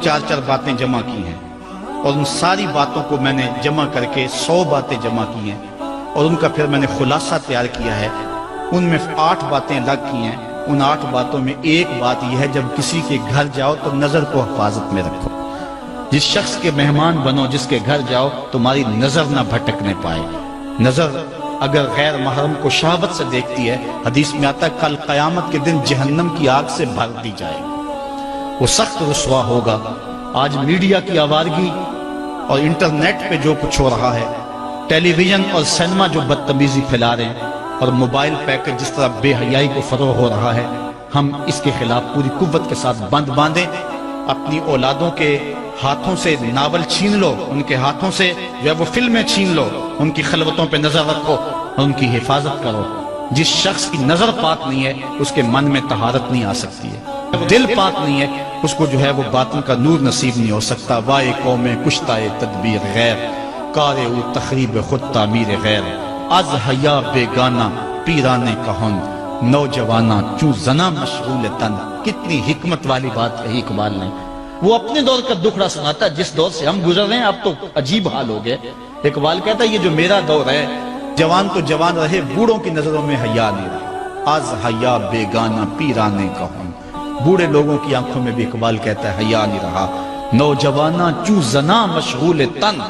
4 باتیں جمع کی ہیں، اور ان ساری باتوں کو میں نے جمع کر کے 100 باتیں جمع کی ہیں، اور ان کا پھر میں نے خلاصہ تیار کیا ہے۔ ان میں 8 باتیں الگ کی ہیں۔ ان 8 باتوں میں ایک بات یہ ہے، جب کسی کے گھر جاؤ تو نظر کو حفاظت میں رکھو۔ جس شخص کے مہمان بنو، جس کے گھر جاؤ، تمہاری نظر نہ بھٹکنے پائے۔ نظر اگر غیر محرم کو شہوت سے دیکھتی ہے، حدیث میں آتا ہے کل قیامت کے دن جہنم کی آگ سے بھر دی جائے گی، وہ سخت رسوا ہوگا۔ آج میڈیا کی آوارگی اور انٹرنیٹ پہ جو کچھ ہو رہا ہے، ٹیلی ویژن اور سینما جو بدتمیزی پھیلا رہے ہیں، اور موبائل پیکج جس طرح بے حیائی کو فروغ ہو رہا ہے، ہم اس کے خلاف پوری قوت کے ساتھ بند باندھیں۔ اپنی اولادوں کے ہاتھوں سے ناول چھین لو، ان کے ہاتھوں سے جو ہے وہ فلمیں چھین لو، ان کی خلوتوں پہ نظر رکھو اور ان کی حفاظت کرو۔ جس شخص کی نظر پاک نہیں ہے، اس کے من میں طہارت نہیں آ سکتی ہے۔ دل پاک نہیں ہے، اس کو جو ہے وہ باطن کا نور نصیب نہیں ہو سکتا۔ وائے قوم کشتہ تدبیر غیر، کار او تخریب خود تعمیر غیر، از حیا بیگانہ پیرانے کہن، نوجوانہ چوں زنا مشغول تن۔ کتنی حکمت والی بات کہی اقبال نے۔ وہ اپنے دور کا دکھڑا سناتا ہے، جس دور سے ہم گزر رہے ہیں اب تو عجیب حال ہو گئے۔ اقبال کہتا ہے یہ جو میرا دور ہے، جوان تو جوان رہے، بوڑھوں کی نظروں میں حیا نہیں رہا۔ از حیا بیگانہ پیرانے کہن، بوڑھے لوگوں کی آنکھوں میں بھی اقبال کہتا ہے حیا نہیں رہا۔ نوجوانہ چوں زنا مشغول تن،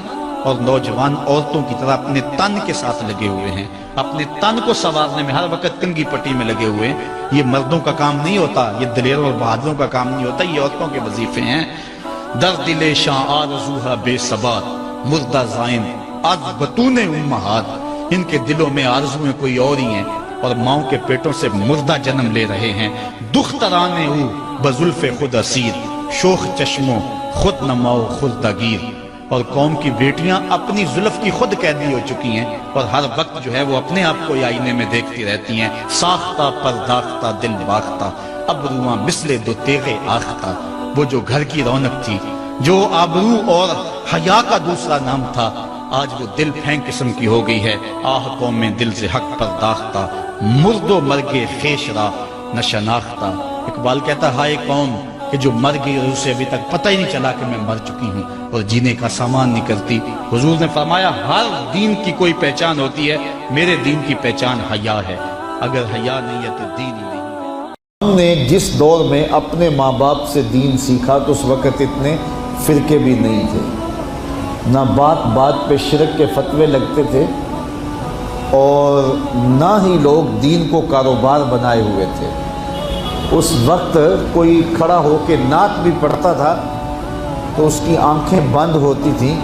اور نوجوان عورتوں کی طرح اپنے تن کے ساتھ لگے ہوئے ہیں، اپنے تن کو سنوارنے میں ہر وقت کنگھی پٹی میں لگے ہوئے ہیں۔ یہ مردوں کا کام نہیں ہوتا، یہ دلیروں اور بہادروں کا کام نہیں ہوتا، یہ عورتوں کے وظیفے ہیں۔ در دل شاں آرزوہا بے ثبات، مردہ زائن از بطون امہات۔ ان کے دلوں میں آرزویں کوئی اور ہی ہیں، اور ماؤں کے پیٹوں سے مردہ جنم لے رہے ہیں۔ دخترانے او بزلف خود اسیر، شوخ چشموں خود نماؤ خود دگیر۔ اور قوم کی بیٹیاں اپنی زلف کی خود قیدی ہو چکی ہیں، اور ہر وقت جو ہے وہ اپنے آپ کو آئینے میں دیکھتی رہتی ہیں۔ ساختہ پرداختہ دل باختہ، ابروان مثل دو تیغ آختہ۔ وہ جو گھر کی رونق تھی، جو آبرو اور حیا کا دوسرا نام تھا، آج وہ دل پھینک قسم کی ہو گئی ہے۔ آہ قوم میں دل سے حق پرداختہ، مرد و مرگ خیش را نہ شناختہ۔ اقبال کہتا ہے ہائے قوم کہ جو مر گئی اور اسے ابھی تک پتہ ہی نہیں چلا کہ میں مر چکی ہوں اور جینے کا سامان نہیں کرتی۔ حضور نے فرمایا ہر دین کی کوئی پہچان ہوتی ہے، میرے دین کی پہچان حیا ہے۔ اگر حیا نہیں ہے تو دین ہی نہیں ہے۔ ہم نے جس دور میں اپنے ماں باپ سے دین سیکھا تو اس وقت اتنے فرقے بھی نہیں تھے، نہ بات بات پہ شرک کے فتوے لگتے تھے، اور نہ ہی لوگ دین کو کاروبار بنائے ہوئے تھے۔ اس وقت کوئی کھڑا ہو کے نعت بھی پڑھتا تھا تو اس کی آنکھیں بند ہوتی تھیں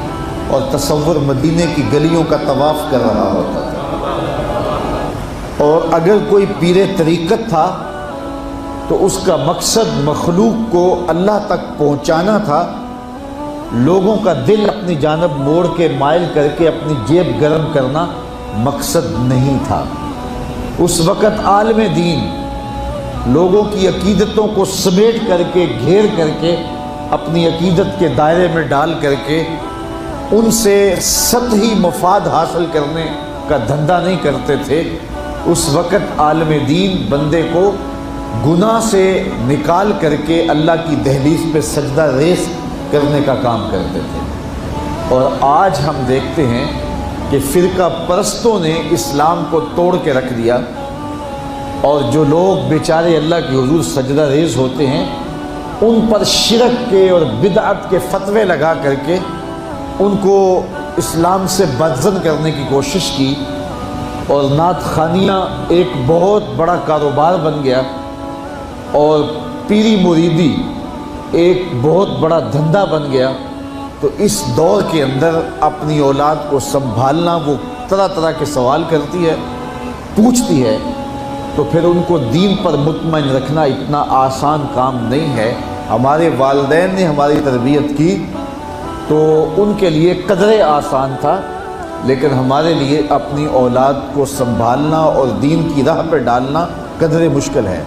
اور تصور مدینے کی گلیوں کا طواف کر رہا ہوتا تھا۔ اور اگر کوئی پیر طریقت تھا تو اس کا مقصد مخلوق کو اللہ تک پہنچانا تھا، لوگوں کا دل اپنی جانب موڑ کے مائل کر کے اپنی جیب گرم کرنا مقصد نہیں تھا۔ اس وقت عالم دین لوگوں کی عقیدتوں کو سمیٹ کر کے، گھیر کر کے، اپنی عقیدت کے دائرے میں ڈال کر کے ان سے سطحی مفاد حاصل کرنے کا دھندا نہیں کرتے تھے۔ اس وقت عالم دین بندے کو گناہ سے نکال کر کے اللہ کی دہلیز پہ سجدہ ریز کرنے کا کام کرتے تھے۔ اور آج ہم دیکھتے ہیں کہ فرقہ پرستوں نے اسلام کو توڑ کے رکھ دیا، اور جو لوگ بیچارے اللہ کے حضور سجدہ ریز ہوتے ہیں ان پر شرک کے اور بدعت کے فتوے لگا کر کے ان کو اسلام سے بدزن کرنے کی کوشش کی، اور نعت خوانیاں ایک بہت بڑا کاروبار بن گیا، اور پیری مریدی ایک بہت بڑا دھندا بن گیا۔ تو اس دور کے اندر اپنی اولاد کو سنبھالنا، وہ طرح طرح کے سوال کرتی ہے، پوچھتی ہے، تو پھر ان کو دین پر مطمئن رکھنا اتنا آسان کام نہیں ہے۔ ہمارے والدین نے ہماری تربیت کی تو ان کے لیے قدرے آسان تھا، لیکن ہمارے لیے اپنی اولاد کو سنبھالنا اور دین کی راہ پہ ڈالنا قدرے مشکل ہے۔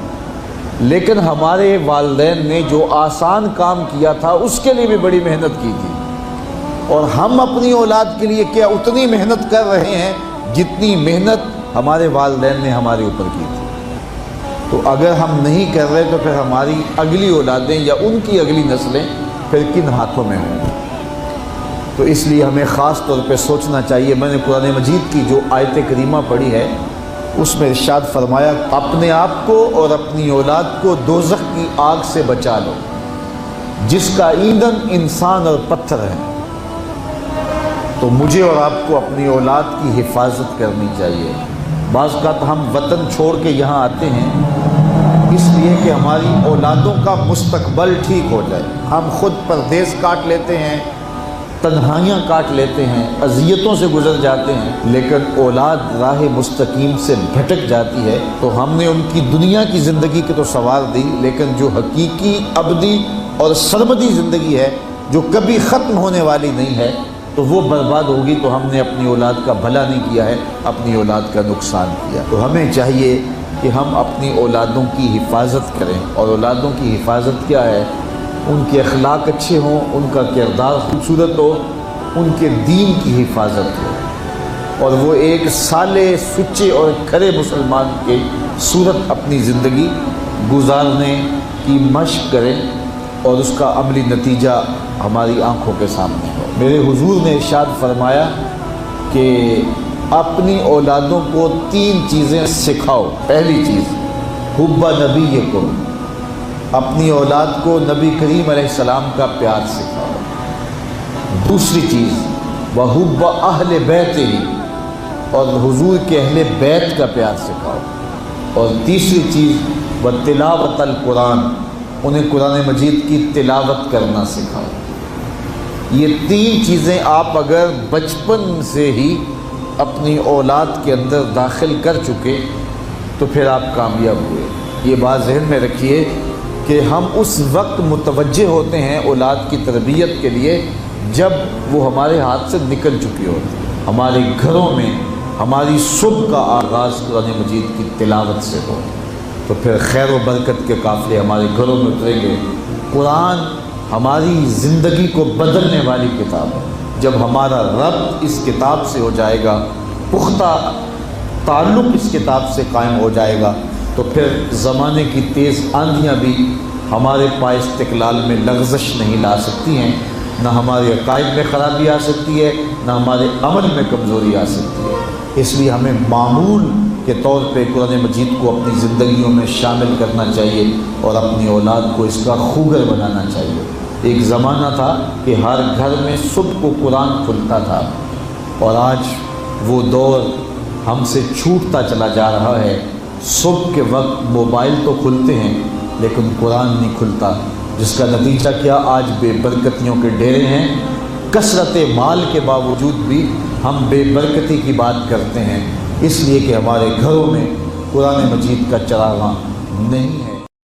لیکن ہمارے والدین نے جو آسان کام کیا تھا اس کے لیے بھی بڑی محنت کی تھی، اور ہم اپنی اولاد کے لیے کیا اتنی محنت کر رہے ہیں جتنی محنت ہمارے والدین نے ہمارے اوپر کی تھی۔ تو اگر ہم نہیں کر رہے تو پھر ہماری اگلی اولادیں یا ان کی اگلی نسلیں پھر کن ہاتھوں میں ہوں گے؟ تو اس لیے ہمیں خاص طور پہ سوچنا چاہیے۔ میں نے قرآن مجید کی جو آیت کریمہ پڑھی ہے اس میں ارشاد فرمایا، اپنے آپ کو اور اپنی اولاد کو دوزخ کی آگ سے بچا لو جس کا ایندھن انسان اور پتھر ہے۔ تو مجھے اور آپ کو اپنی اولاد کی حفاظت کرنی چاہیے۔ بعض اوقات ہم وطن چھوڑ کے یہاں آتے ہیں اس لیے کہ ہماری اولادوں کا مستقبل ٹھیک ہو جائے۔ ہم خود پردیس کاٹ لیتے ہیں، تنہائیاں کاٹ لیتے ہیں، اذیتوں سے گزر جاتے ہیں، لیکن اولاد راہ مستقیم سے بھٹک جاتی ہے تو ہم نے ان کی دنیا کی زندگی کی تو سنوار دی، لیکن جو حقیقی ابدی اور سرمدی زندگی ہے جو کبھی ختم ہونے والی نہیں ہے تو وہ برباد ہوگی۔ تو ہم نے اپنی اولاد کا بھلا نہیں کیا ہے، اپنی اولاد کا نقصان کیا۔ تو ہمیں چاہیے کہ ہم اپنی اولادوں کی حفاظت کریں، اور اولادوں کی حفاظت کیا ہے؟ ان کے اخلاق اچھے ہوں، ان کا کردار خوبصورت ہو، ان کے دین کی حفاظت ہو، اور وہ ایک صالح، سچے اور کھرے مسلمان کے صورت اپنی زندگی گزارنے کی مشق کریں، اور اس کا عملی نتیجہ ہماری آنکھوں کے سامنے ہو۔ میرے حضور نے ارشاد فرمایا کہ اپنی اولادوں کو 3 چیزیں سکھاؤ۔ پہلی چیز حب نبیکم، اپنی اولاد کو نبی کریم علیہ السلام کا پیار سکھاؤ۔ دوسری چیز وحب اہل بیت ہی، اور حضور کے اہل بیت کا پیار سکھاؤ۔ اور تیسری چیز وتلاوت القرآن، انہیں قرآن مجید کی تلاوت کرنا سکھاؤ۔ یہ 3 چیزیں آپ اگر بچپن سے ہی اپنی اولاد کے اندر داخل کر چکے تو پھر آپ کامیاب ہوئے۔ یہ بات ذہن میں رکھیے کہ ہم اس وقت متوجہ ہوتے ہیں اولاد کی تربیت کے لیے جب وہ ہمارے ہاتھ سے نکل چکی ہوتی ہے۔ ہمارے گھروں میں ہماری صبح کا آغاز قرآن مجید کی تلاوت سے ہو تو پھر خیر و برکت کے قافلے ہمارے گھروں میں اتریں گے۔ قرآن ہماری زندگی کو بدلنے والی کتاب ہے۔ جب ہمارا ربط اس کتاب سے ہو جائے گا، پختہ تعلق اس کتاب سے قائم ہو جائے گا، تو پھر زمانے کی تیز آندھیاں بھی ہمارے پائے استقلال میں لغزش نہیں لا سکتی ہیں، نہ ہمارے عقائد میں خرابی آ سکتی ہے، نہ ہمارے عمل میں کمزوری آ سکتی ہے۔ اس لیے ہمیں معمول کے طور پہ قرآن مجید کو اپنی زندگیوں میں شامل کرنا چاہیے اور اپنی اولاد کو اس کا خوگر بنانا چاہیے۔ ایک زمانہ تھا کہ ہر گھر میں صبح کو قرآن کھلتا تھا، اور آج وہ دور ہم سے چھوٹتا چلا جا رہا ہے۔ صبح کے وقت موبائل تو کھلتے ہیں لیکن قرآن نہیں کھلتا، جس کا نتیجہ کیا؟ آج بے برکتیوں کے ڈیرے ہیں۔ کثرت مال کے باوجود بھی ہم بے برکتی کی بات کرتے ہیں، اس لیے کہ ہمارے گھروں میں قرآن مجید کا چراغاں نہیں ہے۔